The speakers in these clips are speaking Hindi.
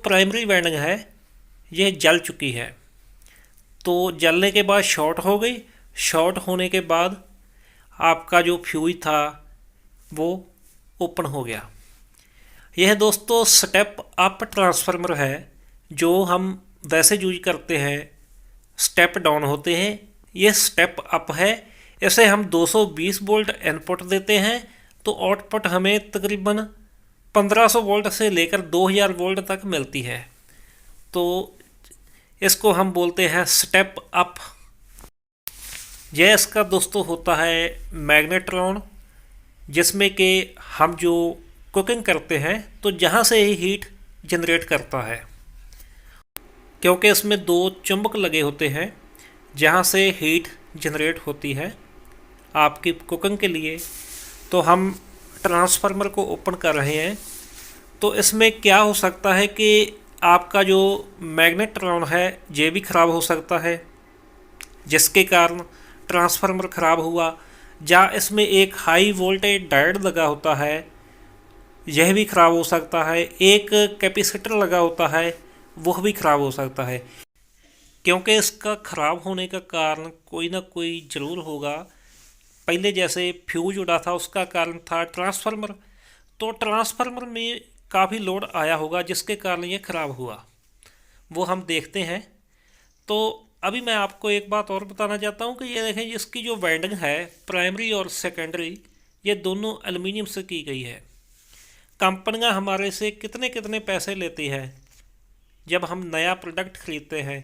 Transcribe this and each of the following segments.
प्राइमरी वाइंडिंग है यह जल चुकी है। तो जलने के बाद शॉर्ट हो गई। शॉर्ट होने के बाद आपका जो फ्यूज था वो ओपन हो गया। यह दोस्तों स्टेप अप ट्रांसफार्मर है जो हम वैसे यूज करते हैं, स्टेप डाउन होते हैं, ये स्टेप अप है। इसे हम 220 वोल्ट इनपुट देते हैं तो आउटपुट हमें तकरीबन 1500 वोल्ट से लेकर 2000 वोल्ट तक मिलती है। तो इसको हम बोलते हैं स्टेप अप। यह इसका दोस्तों होता है मैग्नेट्रॉन, जिसमें कि हम जो कुकिंग करते हैं तो जहाँ से ही हीट जनरेट करता है, क्योंकि इसमें दो चुंबक लगे होते हैं जहाँ से हीट जनरेट होती है आपकी कुकिंग के लिए। तो हम ट्रांसफार्मर को ओपन कर रहे हैं तो इसमें क्या हो सकता है कि आपका जो मैग्नेट्रॉन है ये भी ख़राब हो सकता है, जिसके कारण ट्रांसफार्मर ख़राब हुआ। या इसमें एक हाई वोल्टेज डायोड लगा होता है, यह भी ख़राब हो सकता है। एक कैपेसिटर लगा होता है, वह भी ख़राब हो सकता है, क्योंकि इसका ख़राब होने का कारण कोई ना कोई ज़रूर होगा। पहले जैसे फ्यूज उड़ा था उसका कारण था ट्रांसफार्मर, तो ट्रांसफार्मर में काफ़ी लोड आया होगा जिसके कारण ये ख़राब हुआ, वो हम देखते हैं। तो अभी मैं आपको एक बात और बताना चाहता हूँ कि ये देखें, इसकी जो वाइंडिंग है प्राइमरी और सेकेंडरी ये दोनों एल्युमिनियम से की गई है। कंपनियां हमारे से कितने कितने पैसे लेती है जब हम नया प्रोडक्ट खरीदते हैं,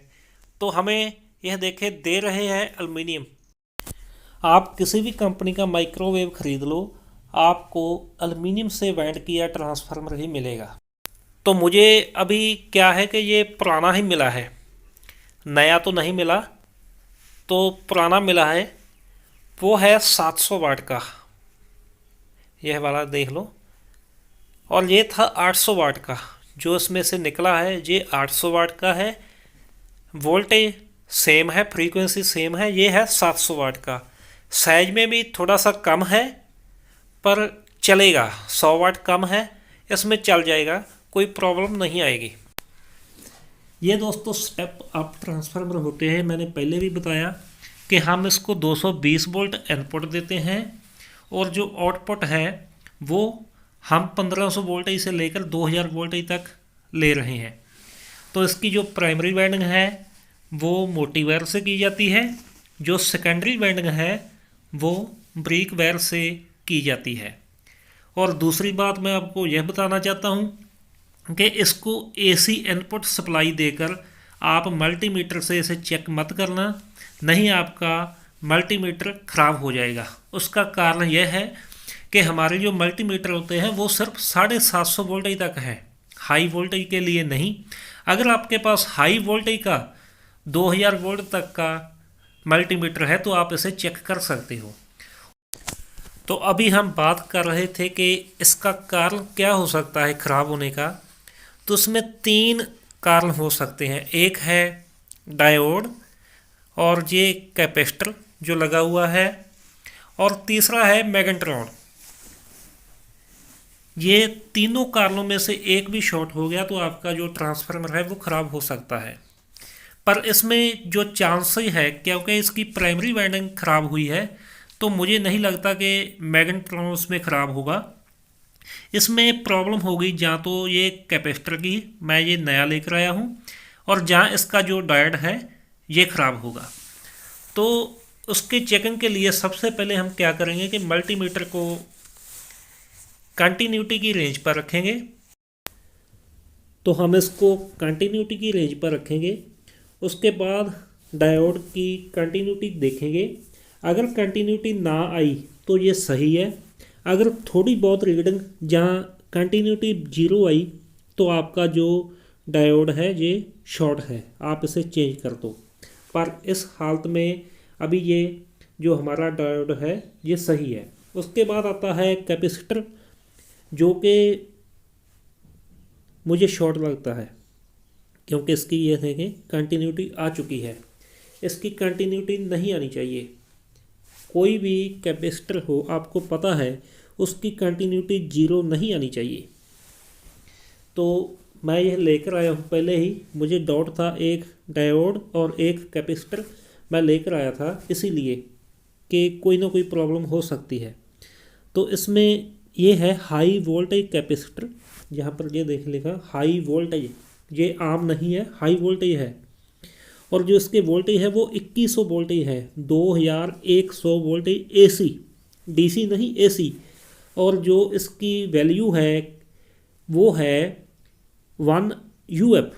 तो हमें यह देखे दे रहे हैं एल्युमिनियम। आप किसी भी कंपनी का माइक्रोवेव खरीद लो, आपको एल्युमिनियम से वाइंड किया ट्रांसफार्मर ही मिलेगा। तो मुझे अभी क्या है कि ये पुराना ही मिला है, नया तो नहीं मिला। तो पुराना मिला है, वो है 700 वाट का, यह वाला देख लो। और ये था 800 वाट का, जो इसमें से निकला है ये 800 वाट का है। वोल्टेज सेम है, फ्रीक्वेंसी सेम है। ये है 700 वाट का। साइज में भी थोड़ा सा कम है पर चलेगा, 100 वाट कम है, इसमें चल जाएगा, कोई प्रॉब्लम नहीं आएगी। ये दोस्तों स्टेप अप ट्रांसफार्मर होते हैं। मैंने पहले भी बताया कि हम इसको 220 वोल्ट इनपुट देते हैं और जो आउटपुट है वो हम 1500 वोल्टेज से लेकर 2000 वोल्टेज तक ले रहे हैं। तो इसकी जो प्राइमरी वाइंडिंग है वो मोटी वायर से की जाती है, जो सेकेंडरी वाइंडिंग है वो ब्रिक वायर से की जाती है। और दूसरी बात मैं आपको यह बताना चाहता हूँ कि इसको एसी इनपुट सप्लाई देकर आप मल्टीमीटर से इसे चेक मत करना, नहीं आपका मल्टीमीटर ख़राब हो जाएगा। उसका कारण यह है कि हमारे जो मल्टीमीटर होते हैं वो सिर्फ 750 वोल्टेज तक है, हाई वोल्टेज के लिए नहीं। अगर आपके पास हाई वोल्टेज का 2000 वोल्ट तक का मल्टीमीटर है तो आप इसे चेक कर सकते हो। तो अभी हम बात कर रहे थे कि इसका कारण क्या हो सकता है ख़राब होने का। तो उसमें 3 कारण हो सकते हैं। एक है डायोड, और ये कैपेसिटर जो लगा हुआ है, और तीसरा है मैग्नेट्रॉन। ये तीनों कारणों में से एक भी शॉर्ट हो गया तो आपका जो ट्रांसफार्मर है वो ख़राब हो सकता है। पर इसमें जो चांसेस है, क्योंकि इसकी प्राइमरी वाइंडिंग ख़राब हुई है, तो मुझे नहीं लगता कि मैग्नेट्रॉन उसमें ख़राब होगा। इसमें प्रॉब्लम होगी जहाँ तो ये कैपेसिटर की, मैं ये नया लेकर आया हूँ, और जहाँ इसका जो डायोड है ये ख़राब होगा। तो उसके चेकिंग के लिए सबसे पहले हम क्या करेंगे कि मल्टीमीटर को कंटिन्यूटी की रेंज पर रखेंगे। तो हम इसको कंटिन्यूटी की रेंज पर रखेंगे। उसके बाद डायोड की कंटिन्यूटी देखेंगे। अगर कंटिन्यूटी ना आई तो ये सही है। अगर थोड़ी बहुत रीडिंग जहाँ कंटिन्यूटी 0 आई तो आपका जो डायोड है ये शॉर्ट है, आप इसे चेंज कर दो। पर इस हालत में अभी ये जो हमारा डायोड है ये सही है। उसके बाद आता है कैपेसिटर, जो कि मुझे शॉर्ट लगता है क्योंकि इसकी ये देखें कंटिन्यूटी आ चुकी है, इसकी कंटिन्यूटी नहीं आनी चाहिए। कोई भी कैपेसिटर हो आपको पता है उसकी कंटिन्यूटी 0 नहीं आनी चाहिए। तो मैं यह लेकर आया हूँ पहले ही, मुझे डाउट था एक डायोड और एक कैपेसिटर मैं लेकर आया था, इसीलिए कि कोई ना कोई प्रॉब्लम हो सकती है। तो इसमें ये है हाई वोल्टेज कैपेसिटर, जहाँ पर ये देख लिखा हाई वोल्टेज, ये आम नहीं है, हाई वोल्टेज है। और जो इसके वोल्टेज है वो 2100 वोल्टेज है, 2100 वोल्टेज एसी, डीसी नहीं एसी। और जो इसकी वैल्यू है वो है 1 यूएफ,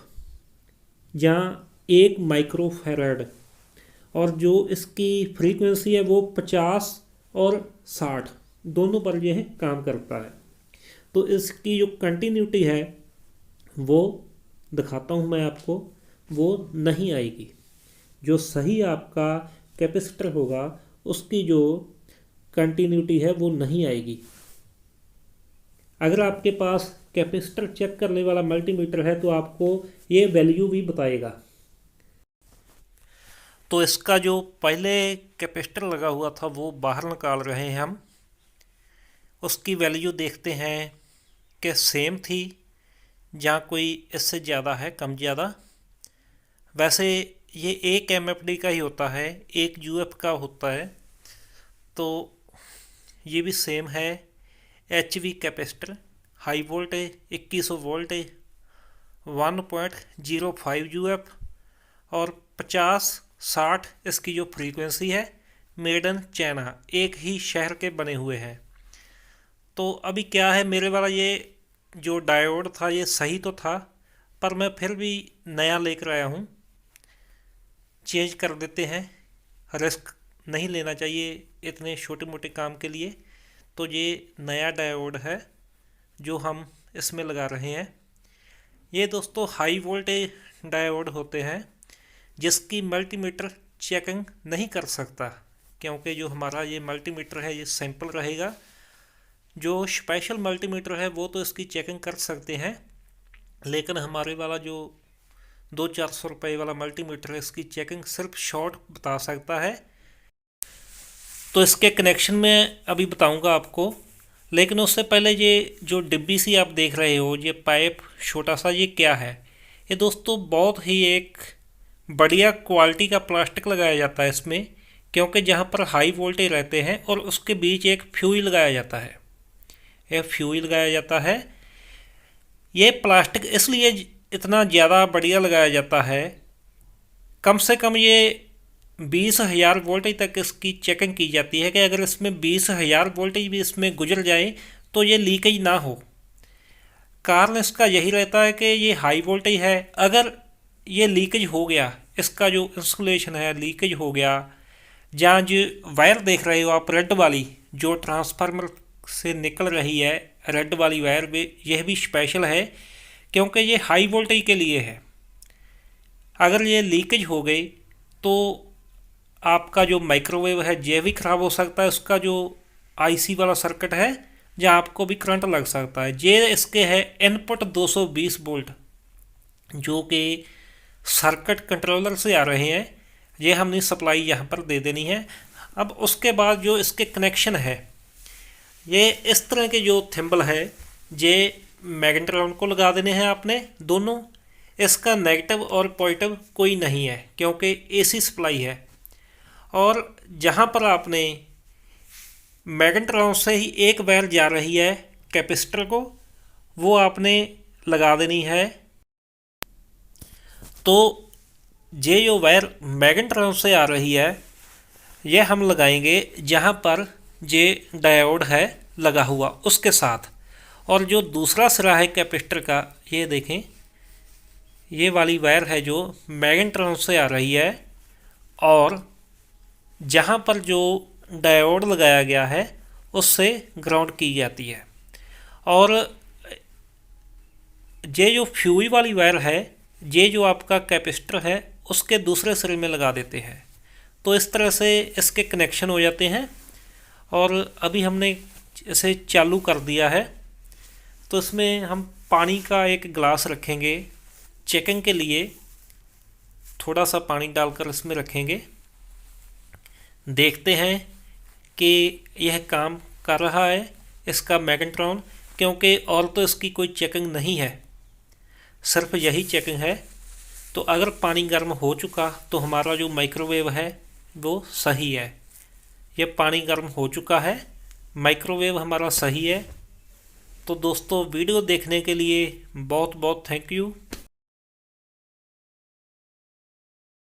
जहाँ 1 माइक्रोफैराड। और जो इसकी फ्रीक्वेंसी है वो 50 और 60 दोनों पर यह काम करता है। तो इसकी जो कंटिन्यूटी है वो दिखाता हूँ मैं आपको, वो नहीं आएगी। जो सही आपका कैपेसिटर होगा उसकी जो कंटिन्यूटी है वो नहीं आएगी। अगर आपके पास कैपेसिटर चेक करने वाला मल्टीमीटर है तो आपको ये वैल्यू भी बताएगा। तो इसका जो पहले कैपेसिटर लगा हुआ था वो बाहर निकाल रहे हैं हम, उसकी वैल्यू देखते हैं कि सेम थी, जहाँ कोई इससे ज़्यादा है, कम ज़्यादा। वैसे ये एक एमएफडी का ही होता है, एक यूएफ का होता है। तो ये भी सेम है, HV capacitor, high voltage 2100 voltage, 1.05 UF और 50-60 इसकी जो फ्रीक्वेंसी है। मेड इन चाइना, एक ही शहर के बने हुए हैं। तो अभी क्या है, मेरे वाला ये जो डायोड था ये सही तो था, पर मैं फिर भी नया लेकर आया हूँ, चेंज कर देते हैं, रिस्क नहीं लेना चाहिए इतने छोटे मोटे काम के लिए। तो ये नया डायोड है जो हम इसमें लगा रहे हैं। ये दोस्तों हाई वोल्टेज डायोड होते हैं जिसकी मल्टीमीटर चेकिंग नहीं कर सकता, क्योंकि जो हमारा ये मल्टीमीटर है ये सैंपल रहेगा। जो स्पेशल मल्टीमीटर है वो तो इसकी चेकिंग कर सकते हैं, लेकिन हमारे वाला जो 200-400 रुपये वाला मल्टीमीटर है इसकी चेकिंग सिर्फ शॉर्ट बता सकता है। तो इसके कनेक्शन में अभी बताऊंगा आपको, लेकिन उससे पहले ये जो डिब्बी सी आप देख रहे हो, ये पाइप छोटा सा, ये क्या है? ये दोस्तों बहुत ही एक बढ़िया क्वालिटी का प्लास्टिक लगाया जाता है इसमें, क्योंकि जहाँ पर हाई वोल्टेज रहते हैं और उसके बीच एक फ्यूज लगाया जाता है, ये फ्यूज लगाया जाता है। ये प्लास्टिक इसलिए इतना ज़्यादा बढ़िया लगाया जाता है, कम से कम ये 20,000 वोल्टेज तक इसकी चेकिंग की जाती है कि अगर इसमें 20,000 वोल्टेज भी इसमें गुजर जाए तो ये लीकेज ना हो। कारण इसका यही रहता है कि ये हाई वोल्टेज है, अगर ये लीकेज हो गया, इसका जो इंसुलेशन है लीकेज हो गया, जहाँ जो वायर देख रहे हो आप रेड वाली जो ट्रांसफार्मर से निकल रही है, रेड वाली वायर भी, यह भी स्पेशल है क्योंकि ये हाई वोल्टेज के लिए है। अगर ये लीकेज हो गई तो आपका जो माइक्रोवेव है ये भी ख़राब हो सकता है, उसका जो आईसी वाला सर्किट है जहाँ आपको भी करंट लग सकता है। ये इसके है इनपुट 220 वोल्ट जो कि सर्किट कंट्रोलर से आ रहे हैं, ये हमने सप्लाई यहाँ पर दे देनी है। अब उसके बाद जो इसके कनेक्शन है, ये इस तरह के जो थिम्बल है ये मैग्नेट्रॉन को लगा देने हैं आपने दोनों। इसका नेगेटिव और पॉजिटिव कोई नहीं है क्योंकि एसी सप्लाई है। और जहाँ पर आपने मैग्नेट्रॉन से ही एक वायर जा रही है कैपेसिटर को, वो आपने लगा देनी है। तो ये जो वायर मैग्नेट्रॉन से आ रही है ये हम लगाएंगे जहाँ पर ये डायोड है लगा हुआ उसके साथ। और जो दूसरा सिरा है कैपेसिटर का, ये देखें, ये वाली वायर है जो मैग्नेट्रॉन से आ रही है और जहाँ पर जो डायोड लगाया गया है उससे ग्राउंड की जाती है। और ये जो फ्यूज वाली वायर है ये जो आपका कैपेसिटर है उसके दूसरे सिरे में लगा देते हैं। तो इस तरह से इसके कनेक्शन हो जाते हैं। और अभी हमने इसे चालू कर दिया है, तो इसमें हम पानी का एक गिलास रखेंगे चेकिंग के लिए, थोड़ा सा पानी डालकर इसमें रखेंगे। देखते हैं कि यह काम कर रहा है इसका मैग्नेट्रॉन, क्योंकि और तो इसकी कोई चेकिंग नहीं है, सिर्फ यही चेकिंग है। तो अगर पानी गर्म हो चुका तो हमारा जो माइक्रोवेव है वो सही है। ये पानी गर्म हो चुका है, माइक्रोवेव हमारा सही है। तो दोस्तों वीडियो देखने के लिए बहुत बहुत थैंक यू।